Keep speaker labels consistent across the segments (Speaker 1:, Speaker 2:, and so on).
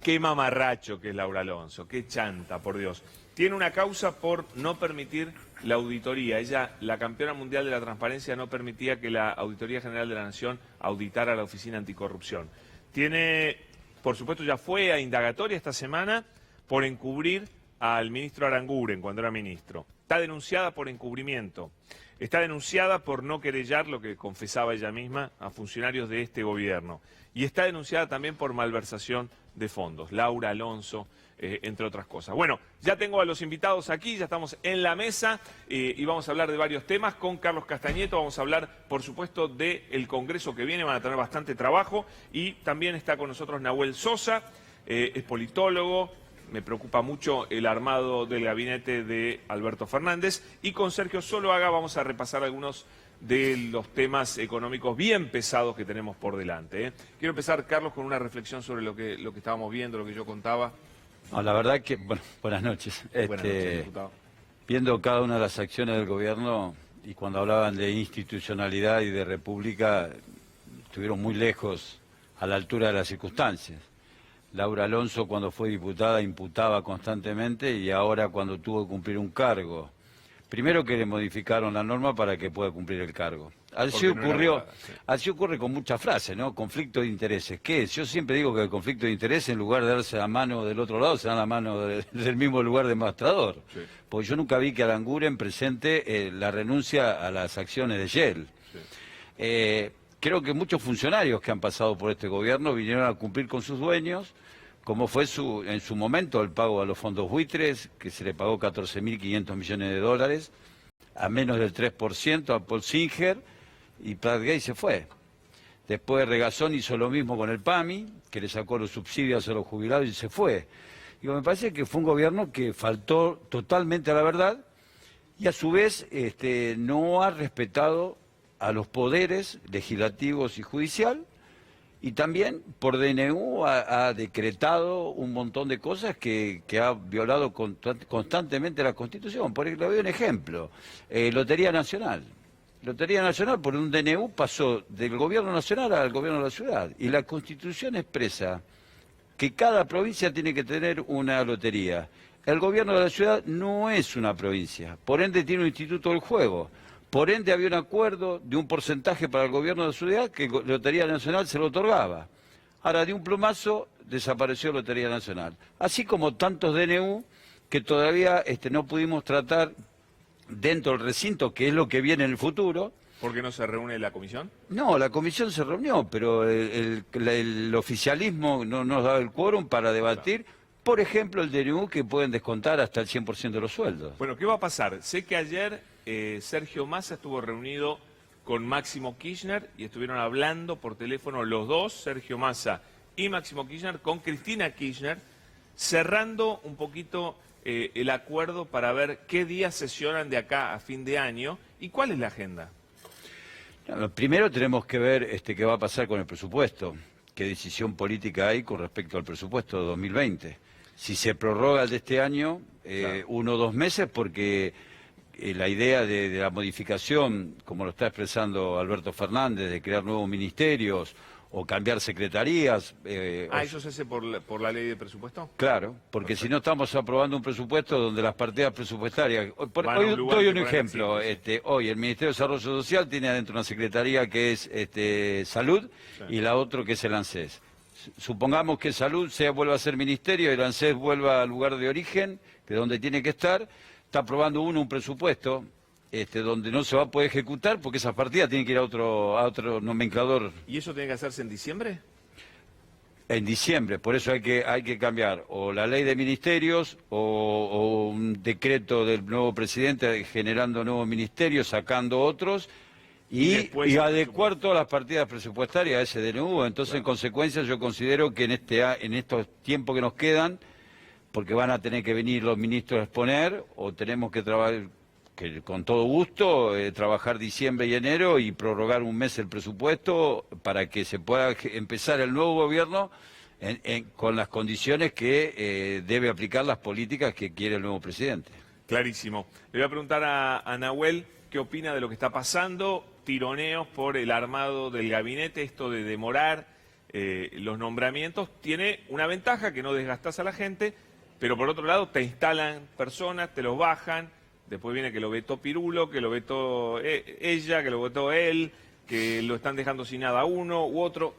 Speaker 1: Qué mamarracho que es Laura Alonso, qué chanta, por Dios. Tiene una causa por no permitir la auditoría. Ella, la campeona mundial de la transparencia, no permitía que la Auditoría General de la Nación auditara a la Oficina Anticorrupción. Tiene, por supuesto, ya fue a indagatoria esta semana por encubrir al ministro Aranguren cuando era ministro. Está denunciada por encubrimiento. Está denunciada por no querellar, lo que confesaba ella misma, a funcionarios de este gobierno. Y está denunciada también por malversación de fondos. Laura Alonso, entre otras cosas. Bueno, ya tengo a los invitados aquí, ya estamos en la mesa y vamos a hablar de varios temas. Con Carlos Castañeto vamos a hablar, por supuesto, del Congreso que viene, van a tener bastante trabajo. Y también está con nosotros Nahuel Sosa, es politólogo. Me preocupa mucho el armado del gabinete de Alberto Fernández. Y con Sergio Zuluaga vamos a repasar algunos de los temas económicos bien pesados que tenemos por delante. Quiero empezar, Carlos, con una reflexión sobre lo que estábamos viendo, lo que yo contaba.
Speaker 2: No, la verdad que, bueno, buenas noches.
Speaker 1: Buenas noches, diputado.
Speaker 2: Viendo cada una de las acciones del gobierno y cuando hablaban de institucionalidad y de república, estuvieron muy lejos a la altura de las circunstancias. Laura Alonso, cuando fue diputada, imputaba constantemente y ahora cuando tuvo que cumplir un cargo, primero que le modificaron la norma para que pueda cumplir el cargo. Así ocurrió, así ocurre con muchas frases, ¿no? Conflicto de intereses. ¿Qué es? Yo siempre digo que el conflicto de intereses, en lugar de darse la mano del otro lado, se da la mano del mismo lugar demostrador. Sí. Porque yo nunca vi que Aranguren presente la renuncia a las acciones de Shell. Sí. Creo que muchos funcionarios que han pasado por este gobierno vinieron a cumplir con sus dueños, como fue en su momento el pago a los fondos buitres, que se le pagó 14.500 millones de dólares, a menos del 3% a Paul Singer, y Prat Gay se fue. Después Regazón hizo lo mismo con el PAMI, que le sacó los subsidios a los jubilados y se fue. Digo, me parece que fue un gobierno que faltó totalmente a la verdad y a su vez no ha respetado a los poderes legislativos y judicial, y también por DNU ha decretado un montón de cosas que ha violado constantemente la Constitución. Por ejemplo, le doy un ejemplo, Lotería Nacional. Lotería Nacional por un DNU pasó del gobierno nacional al gobierno de la ciudad, y la Constitución expresa que cada provincia tiene que tener una lotería. El gobierno de la ciudad no es una provincia, por ende tiene un instituto del juego. Por ende había un acuerdo de un porcentaje para el gobierno de la ciudad que Lotería Nacional se lo otorgaba. Ahora, de un plumazo, desapareció Lotería Nacional. Así como tantos DNU que todavía no pudimos tratar dentro del recinto, que es lo que viene en el futuro.
Speaker 1: ¿Por qué no se reúne la comisión?
Speaker 2: No, la comisión se reunió, pero el oficialismo no nos daba el quórum para debatir, claro. Por ejemplo, el DNU que pueden descontar hasta el 100% de los sueldos.
Speaker 1: Bueno, ¿qué va a pasar? Sé que ayer Sergio Massa estuvo reunido con Máximo Kirchner y estuvieron hablando por teléfono los dos, Sergio Massa y Máximo Kirchner, con Cristina Kirchner, cerrando un poquito el acuerdo para ver qué días sesionan de acá a fin de año y cuál es la agenda.
Speaker 2: Primero tenemos que ver qué va a pasar con el presupuesto, qué decisión política hay con respecto al presupuesto de 2020. Si se prorroga el de este año, claro, 1 o 2 meses, porque la idea de la modificación, como lo está expresando Alberto Fernández, de crear nuevos ministerios o cambiar secretarías...
Speaker 1: ¿Eso se hace por la ley de presupuesto?
Speaker 2: Claro, porque si no estamos aprobando un presupuesto donde las partidas presupuestarias... Hoy doy un ejemplo. Hoy el Ministerio de Desarrollo Social tiene adentro una secretaría que es Salud, sí, y la otra que es el ANSES. Supongamos que Salud vuelva a ser ministerio y el ANSES vuelva al lugar de origen, de donde tiene que estar. Está aprobando un presupuesto donde no se va a poder ejecutar porque esas partidas tienen que ir a otro nomenclador.
Speaker 1: ¿Y eso tiene que hacerse en diciembre?
Speaker 2: En diciembre, por eso hay que cambiar o la ley de ministerios o un decreto del nuevo presidente generando nuevos ministerios, sacando otros y adecuar todas las partidas presupuestarias a ese DNU. Entonces, claro, en consecuencia, yo considero que en estos tiempos que nos quedan, porque van a tener que venir los ministros a exponer, o tenemos que trabajar, que con todo gusto, trabajar diciembre y enero y prorrogar 1 mes el presupuesto para que se pueda empezar el nuevo gobierno con las condiciones que debe aplicar las políticas que quiere el nuevo presidente.
Speaker 1: Clarísimo. Le voy a preguntar a Nahuel qué opina de lo que está pasando, tironeos por el armado del gabinete, esto de demorar los nombramientos, tiene una ventaja que no desgastás a la gente, pero por otro lado te instalan personas, te los bajan, después viene que lo vetó Pirulo, que lo vetó ella, que lo vetó él, que lo están dejando sin nada uno u otro.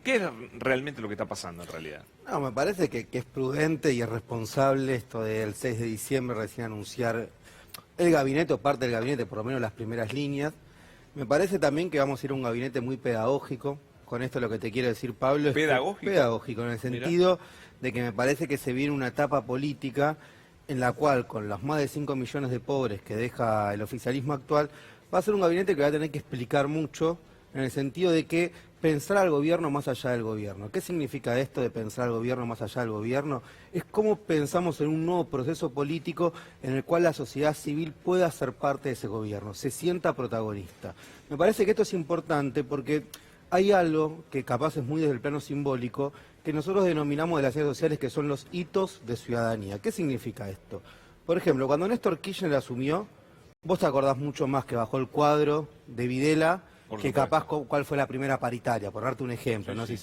Speaker 1: ¿Qué es realmente lo que está pasando en realidad?
Speaker 3: No, me parece que es prudente y es responsable esto del 6 de diciembre recién anunciar el gabinete o parte del gabinete, por lo menos las primeras líneas. Me parece también que vamos a ir a un gabinete muy pedagógico. Con esto lo que te quiero decir, Pablo, es pedagógico en el sentido de que me parece que se viene una etapa política en la cual, con los más de 5 millones de pobres que deja el oficialismo actual, va a ser un gabinete que va a tener que explicar mucho, en el sentido de que pensar al gobierno más allá del gobierno. ¿Qué significa esto de pensar al gobierno más allá del gobierno? Es cómo pensamos en un nuevo proceso político en el cual la sociedad civil pueda ser parte de ese gobierno, se sienta protagonista. Me parece que esto es importante porque hay algo que capaz es muy desde el plano simbólico, que nosotros denominamos de las ciencias sociales, que son los hitos de ciudadanía. ¿Qué significa esto? Por ejemplo, cuando Néstor Kirchner asumió, vos te acordás mucho más que bajó el cuadro de Videla, que capaz cuál fue la primera paritaria, por darte un ejemplo. Sí, ¿no? Sí.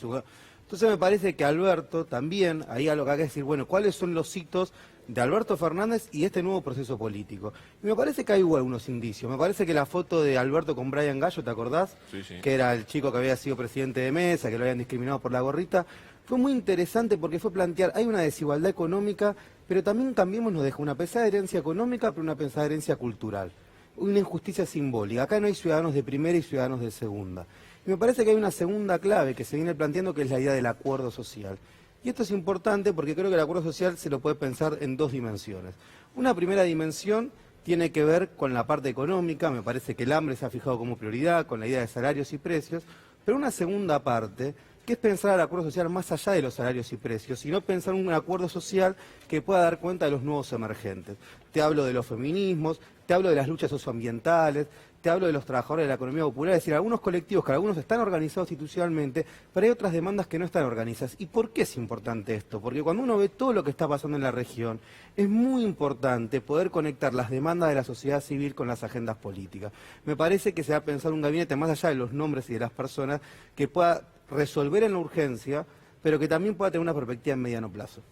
Speaker 3: Entonces me parece que Alberto también, ahí a lo que hay que decir, bueno, ¿cuáles son los hitos de Alberto Fernández y este nuevo proceso político? Y me parece que hay algunos indicios. Me parece que la foto de Alberto con Brian Gallo, ¿te acordás?
Speaker 1: Sí, sí.
Speaker 3: Que era el chico que había sido presidente de mesa, que lo habían discriminado por la gorrita. Fue muy interesante porque fue plantear, hay una desigualdad económica, pero también Cambiemos nos deja una pesada herencia económica, pero una pesada herencia cultural. Una injusticia simbólica. Acá no hay ciudadanos de primera y ciudadanos de segunda. Y me parece que hay una segunda clave que se viene planteando, que es la idea del acuerdo social. Y esto es importante porque creo que el acuerdo social se lo puede pensar en dos dimensiones. Una primera dimensión tiene que ver con la parte económica, me parece que el hambre se ha fijado como prioridad, con la idea de salarios y precios, pero una segunda parte, que es pensar el acuerdo social más allá de los salarios y precios, sino pensar un acuerdo social que pueda dar cuenta de los nuevos emergentes. Te hablo de los feminismos, te hablo de las luchas socioambientales, te hablo de los trabajadores de la economía popular, es decir, algunos colectivos que algunos están organizados institucionalmente, pero hay otras demandas que no están organizadas. ¿Y por qué es importante esto? Porque cuando uno ve todo lo que está pasando en la región, es muy importante poder conectar las demandas de la sociedad civil con las agendas políticas. Me parece que se va a pensar un gabinete más allá de los nombres y de las personas que pueda resolver en la urgencia, pero que también pueda tener una perspectiva en mediano plazo.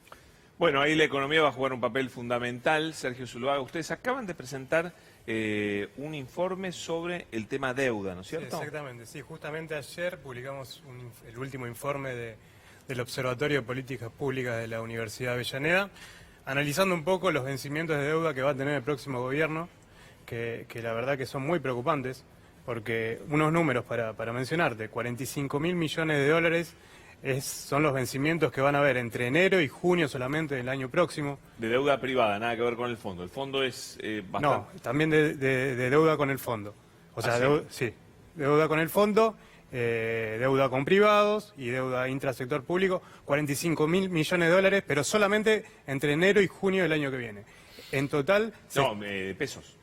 Speaker 1: Bueno, ahí la economía va a jugar un papel fundamental. Sergio Zuluaga, ustedes acaban de presentar un informe sobre el tema deuda, ¿no es cierto?
Speaker 4: Sí, exactamente, sí. Justamente ayer publicamos el último informe del Observatorio de Políticas Públicas de la Universidad de Avellaneda, analizando un poco los vencimientos de deuda que va a tener el próximo gobierno, que la verdad que son muy preocupantes, porque unos números para mencionarte, 45.000 millones de dólares son los vencimientos que van a haber entre enero y junio solamente del año próximo.
Speaker 1: De deuda privada, nada que ver con el fondo. El fondo es bastante...
Speaker 4: No, también de deuda con el fondo. O sea,
Speaker 1: ¿sí?
Speaker 4: Deuda con el fondo, deuda con privados y deuda intrasector público, 45.000 millones de dólares, pero solamente entre enero y junio del año que viene. En total...
Speaker 1: No, pesos.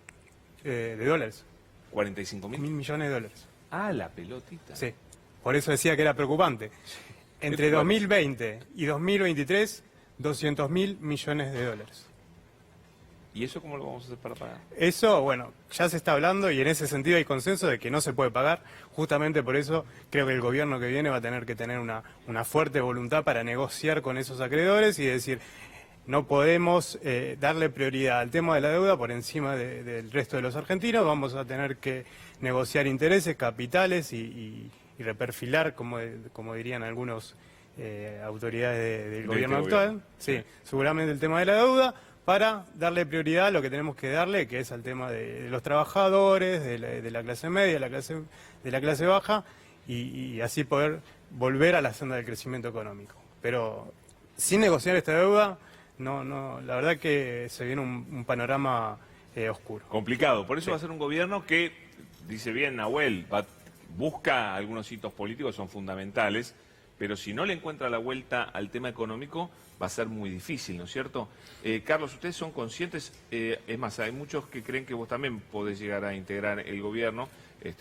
Speaker 4: De dólares.
Speaker 1: 45.000
Speaker 4: millones de dólares.
Speaker 1: Ah, la pelotita.
Speaker 4: Sí, por eso decía que era preocupante. Entre 2020 y 2023, 200.000 millones de dólares.
Speaker 1: ¿Y eso cómo lo vamos a hacer para pagar?
Speaker 4: Eso, bueno, ya se está hablando y en ese sentido hay consenso de que no se puede pagar. Justamente por eso creo que el gobierno que viene va a tener que tener una fuerte voluntad para negociar con esos acreedores y decir, no podemos darle prioridad al tema de la deuda por encima del resto de los argentinos, vamos a tener que negociar intereses, capitales y reperfilar, como dirían algunos autoridades del gobierno actual, sí, seguramente el tema de la deuda, para darle prioridad a lo que tenemos que darle, que es al tema de los trabajadores, de la clase media, de la clase baja, y así poder volver a la senda del crecimiento económico. Pero sin negociar esta deuda, no, la verdad que se viene un panorama oscuro.
Speaker 1: Complicado, por eso
Speaker 4: Sí.
Speaker 1: va a ser un gobierno que, dice bien Nahuel, busca algunos hitos políticos, son fundamentales, pero si no le encuentra la vuelta al tema económico, va a ser muy difícil, ¿no es cierto? Carlos, ustedes son conscientes, es más, hay muchos que creen que vos también podés llegar a integrar el gobierno,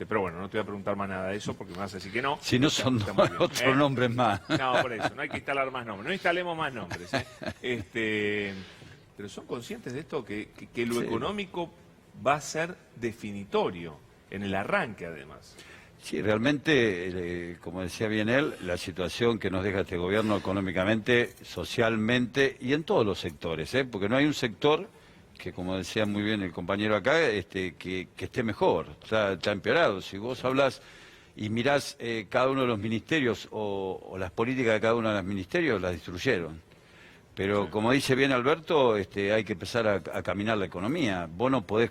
Speaker 1: pero bueno, no te voy a preguntar más nada de eso porque me vas a decir que no.
Speaker 2: Si no son otros nombres más.
Speaker 1: No, por eso, no hay que instalar más nombres, no instalemos más nombres. Pero son conscientes de esto, que lo económico va a ser definitorio, en el arranque además.
Speaker 2: Sí, realmente, como decía bien él, la situación que nos deja este gobierno económicamente, socialmente y en todos los sectores, porque no hay un sector que, como decía muy bien el compañero acá, que esté mejor, está empeorado. Si vos hablas y mirás cada uno de los ministerios o las políticas de cada uno de los ministerios, las destruyeron. Pero como dice bien Alberto, hay que empezar a caminar la economía. Vos no podés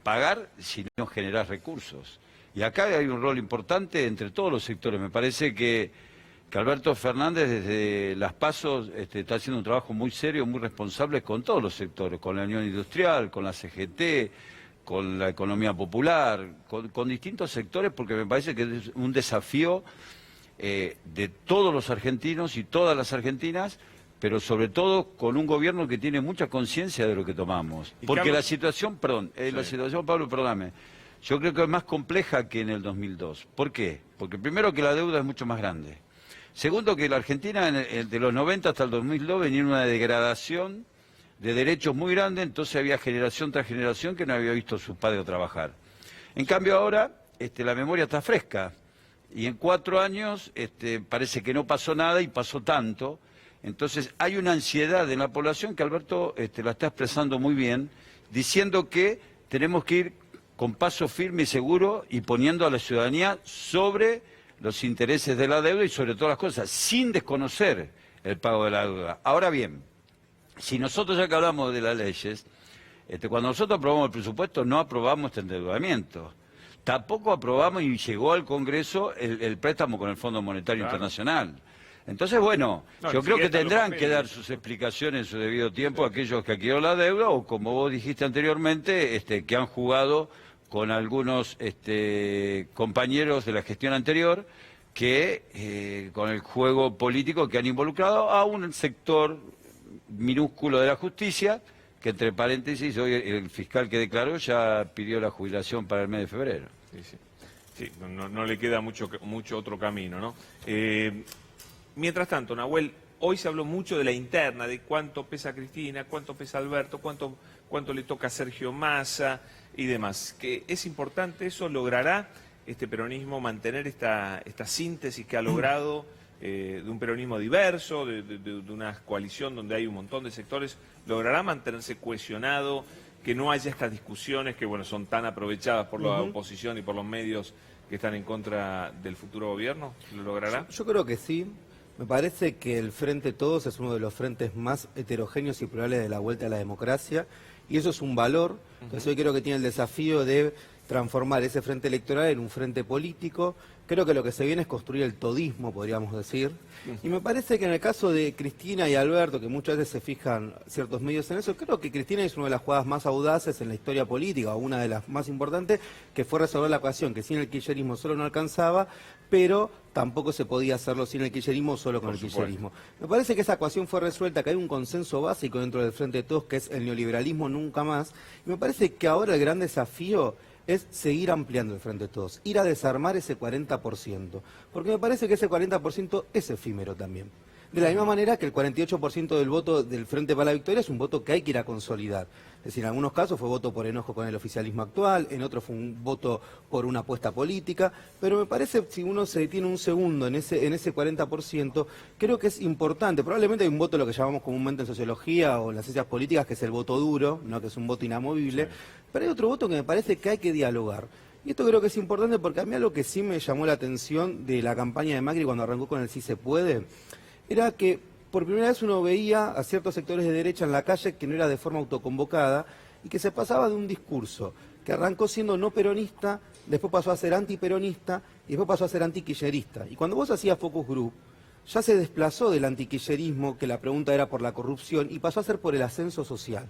Speaker 2: pagar si no generás recursos. Y acá hay un rol importante entre todos los sectores. Me parece que Alberto Fernández desde las PASO está haciendo un trabajo muy serio, muy responsable con todos los sectores, con la Unión Industrial, con la CGT, con la economía popular, con distintos sectores, porque me parece que es un desafío de todos los argentinos y todas las argentinas, pero sobre todo con un gobierno que tiene mucha conciencia de lo que tomamos. Porque la situación, la situación, Pablo, perdóname, yo creo que es más compleja que en el 2002. ¿Por qué? Porque primero que la deuda es mucho más grande. Segundo que la Argentina de los 90 hasta el 2002 venía en una degradación de derechos muy grande, entonces había generación tras generación que no había visto a sus padres trabajar. En cambio ahora la memoria está fresca y en 4 años parece que no pasó nada y pasó tanto. Entonces hay una ansiedad en la población que Alberto la está expresando muy bien, diciendo que tenemos que ir con paso firme y seguro y poniendo a la ciudadanía sobre los intereses de la deuda y sobre todas las cosas, sin desconocer el pago de la deuda. Ahora bien, si nosotros ya que hablamos de las leyes, cuando nosotros aprobamos el presupuesto no aprobamos este endeudamiento. Tampoco aprobamos y llegó al Congreso el préstamo con el Fondo Monetario Internacional. Entonces, bueno, yo creo que tendrán que dar sus explicaciones en su debido tiempo aquellos que adquirieron la deuda o, como vos dijiste anteriormente, que han jugado con algunos compañeros de la gestión anterior que con el juego político que han involucrado a un sector minúsculo de la justicia, que entre paréntesis hoy el fiscal que declaró ya pidió la jubilación para el mes de febrero.
Speaker 1: Sí, no le queda mucho otro camino, ¿no? Mientras tanto, Nahuel, hoy se habló mucho de la interna, de cuánto pesa Cristina, cuánto pesa Alberto, cuánto le toca a Sergio Massa y demás. Que es importante eso, logrará este peronismo mantener esta síntesis que ha logrado de un peronismo diverso, de una coalición donde hay un montón de sectores, logrará mantenerse cohesionado, que no haya estas discusiones que bueno son tan aprovechadas por la oposición y por los medios que están en contra del futuro gobierno. ¿Lo logrará?
Speaker 3: Yo creo que sí. Me parece que el Frente Todos es uno de los frentes más heterogéneos y plurales de la vuelta a la democracia, y eso es un valor. Entonces hoy creo que tiene el desafío de transformar ese frente electoral en un frente político. Creo que lo que se viene es construir el todismo, podríamos decir. Y me parece que en el caso de Cristina y Alberto, que muchas veces se fijan ciertos medios en eso, creo que Cristina es una de las jugadas más audaces en la historia política, o una de las más importantes, que fue resolver la ecuación, que sin el kirchnerismo solo no alcanzaba, pero tampoco se podía hacerlo sin el kirchnerismo, solo con el kirchnerismo. Me parece que esa ecuación fue resuelta, que hay un consenso básico dentro del Frente de Todos, que es el neoliberalismo nunca más. Y me parece que ahora el gran desafío es seguir ampliando el Frente de Todos, ir a desarmar ese 40%, porque me parece que ese 40% es efímero también. De la misma manera que el 48% del voto del Frente para la Victoria es un voto que hay que ir a consolidar. Es decir, en algunos casos fue voto por enojo con el oficialismo actual, en otros fue un voto por una apuesta política, pero me parece, si uno se detiene un segundo en ese 40%, creo que es importante. Probablemente hay un voto, lo que llamamos comúnmente en sociología o en las ciencias políticas, que es el voto duro, no que es un voto inamovible, pero hay otro voto que me parece que hay que dialogar. Y esto creo que es importante porque a mí algo que sí me llamó la atención de la campaña de Macri cuando arrancó con el Sí se puede, era que por primera vez uno veía a ciertos sectores de derecha en la calle que no era de forma autoconvocada y que se pasaba de un discurso que arrancó siendo no peronista, después pasó a ser antiperonista y después pasó a ser antiquillerista. Y cuando vos hacías focus group, ya se desplazó del antiquillerismo, que la pregunta era por la corrupción, y pasó a ser por el ascenso social.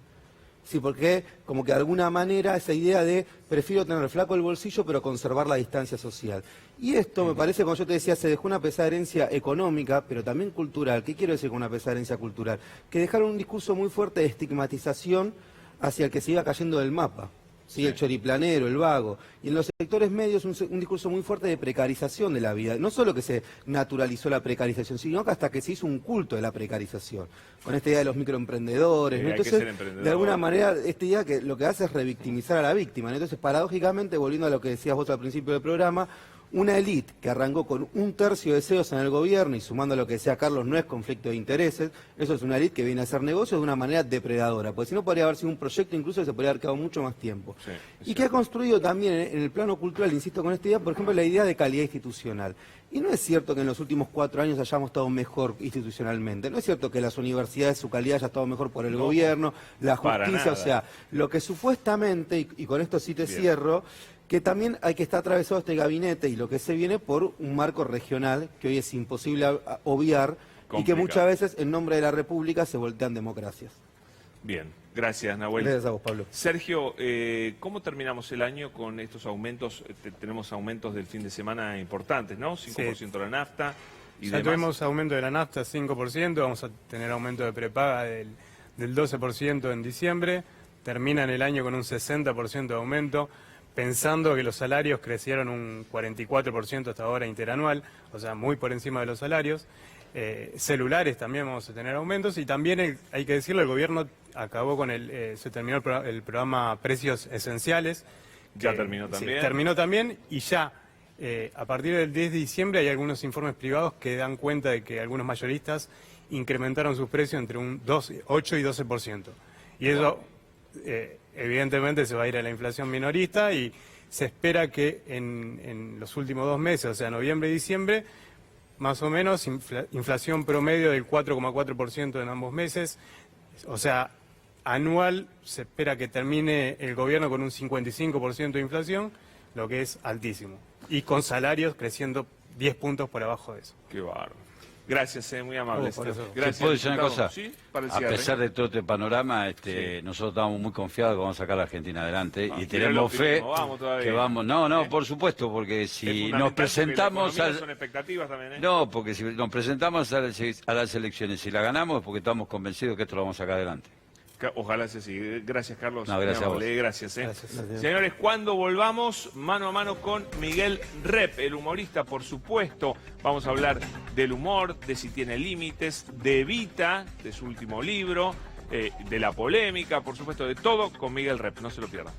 Speaker 3: Sí, porque como que de alguna manera esa idea de prefiero tener flaco el bolsillo pero conservar la distancia social. Y esto me parece, como yo te decía, se dejó una pesada herencia económica, pero también cultural. ¿Qué quiero decir con una pesada herencia cultural? Que dejaron un discurso muy fuerte de estigmatización hacia el que se iba cayendo del mapa. ¿Sí? El choriplanero, el vago. Y en los sectores medios un discurso muy fuerte de precarización de la vida. No solo que se naturalizó la precarización, sino que hasta que se hizo un culto de la precarización. Con esta idea de los microemprendedores. ¿no? Entonces, de alguna manera, esta idea que lo que hace es revictimizar a la víctima. ¿no? Entonces, paradójicamente, volviendo a lo que decías vos al principio del programa, Una élite que arrancó con 1/3 de CEOs en el gobierno, y sumando lo que decía Carlos, no es conflicto de intereses, eso es una élite que viene a hacer negocios de una manera depredadora, porque si no podría haber sido un proyecto incluso que se podría haber quedado mucho más tiempo.
Speaker 1: Sí,
Speaker 3: Y que ha construido también en el plano cultural, insisto con esta idea, por ejemplo, la idea de calidad institucional. Y no es cierto que en los últimos 4 años hayamos estado mejor institucionalmente, no es cierto que las universidades, su calidad haya estado mejor por el gobierno, la
Speaker 1: para
Speaker 3: justicia,
Speaker 1: nada.
Speaker 3: o sea, lo que supuestamente, y con esto sí te
Speaker 1: Bien.
Speaker 3: cierro, que también hay que estar atravesado este gabinete y lo que se viene por un marco regional que hoy es imposible obviar y que
Speaker 1: Complicado.
Speaker 3: muchas veces en nombre de la República se voltean democracias.
Speaker 1: Bien, gracias, Nahuel.
Speaker 3: Gracias a vos, Pablo.
Speaker 1: Sergio, ¿cómo terminamos el año con estos aumentos? Tenemos aumentos del fin de semana importantes, ¿no? 5% de la nafta y
Speaker 4: Ya
Speaker 1: demás.
Speaker 4: tuvimos aumento de la nafta 5%, vamos a tener aumento de prepaga del 12% en diciembre, terminan el año con un 60% de aumento, pensando que los salarios crecieron un 44% hasta ahora interanual, o sea, muy por encima de los salarios. Celulares también vamos a tener aumentos y también, hay que decirlo, el gobierno acabó con se terminó el programa Precios Esenciales.
Speaker 1: Ya
Speaker 4: que-
Speaker 1: terminó
Speaker 4: sí,
Speaker 1: también.
Speaker 4: terminó también y ya a partir del 10 de diciembre hay algunos informes privados que dan cuenta de que algunos mayoristas incrementaron sus precios entre un 8 y 12%. Y eso evidentemente se va a ir a la inflación minorista y se espera que en los últimos 2 meses, o sea, noviembre y diciembre, más o menos inflación promedio del 4,4% en ambos meses, o sea, anual se espera que termine el gobierno con un 55% de inflación, lo que es altísimo, y con salarios creciendo 10 puntos por abajo de eso.
Speaker 1: Qué bárbaro. Gracias, muy amable.
Speaker 4: por eso.
Speaker 1: Gracias,
Speaker 2: ¿Puedo decir una
Speaker 1: diputado.
Speaker 2: cosa?
Speaker 1: Sí, para el
Speaker 2: A
Speaker 1: cierre.
Speaker 2: pesar de todo este panorama,
Speaker 1: Sí.
Speaker 2: nosotros estamos muy confiados que vamos a sacar a la Argentina adelante
Speaker 1: Ah,
Speaker 2: y
Speaker 1: mira el
Speaker 2: tenemos fe
Speaker 1: optimismo, vamos todavía.
Speaker 2: que vamos. No,
Speaker 1: ¿Eh?
Speaker 2: por supuesto, porque
Speaker 1: Es
Speaker 2: si
Speaker 1: fundamental
Speaker 2: nos
Speaker 1: porque
Speaker 2: presentamos
Speaker 1: la economía son expectativas también, ¿eh?
Speaker 2: No, porque si nos presentamos a las elecciones y la ganamos es porque estamos convencidos que esto lo vamos a sacar adelante.
Speaker 1: Ojalá sea así. Gracias, Carlos.
Speaker 2: No, gracias
Speaker 1: Muy
Speaker 2: a vos.
Speaker 1: amable. Gracias,
Speaker 4: Gracias.
Speaker 1: Señores, cuando volvamos, mano a mano con Miguel Rep, el humorista, por supuesto. Vamos a hablar del humor, de si tiene límites, de Evita, de su último libro, de la polémica, por supuesto, de todo con Miguel Rep. No se lo pierdan.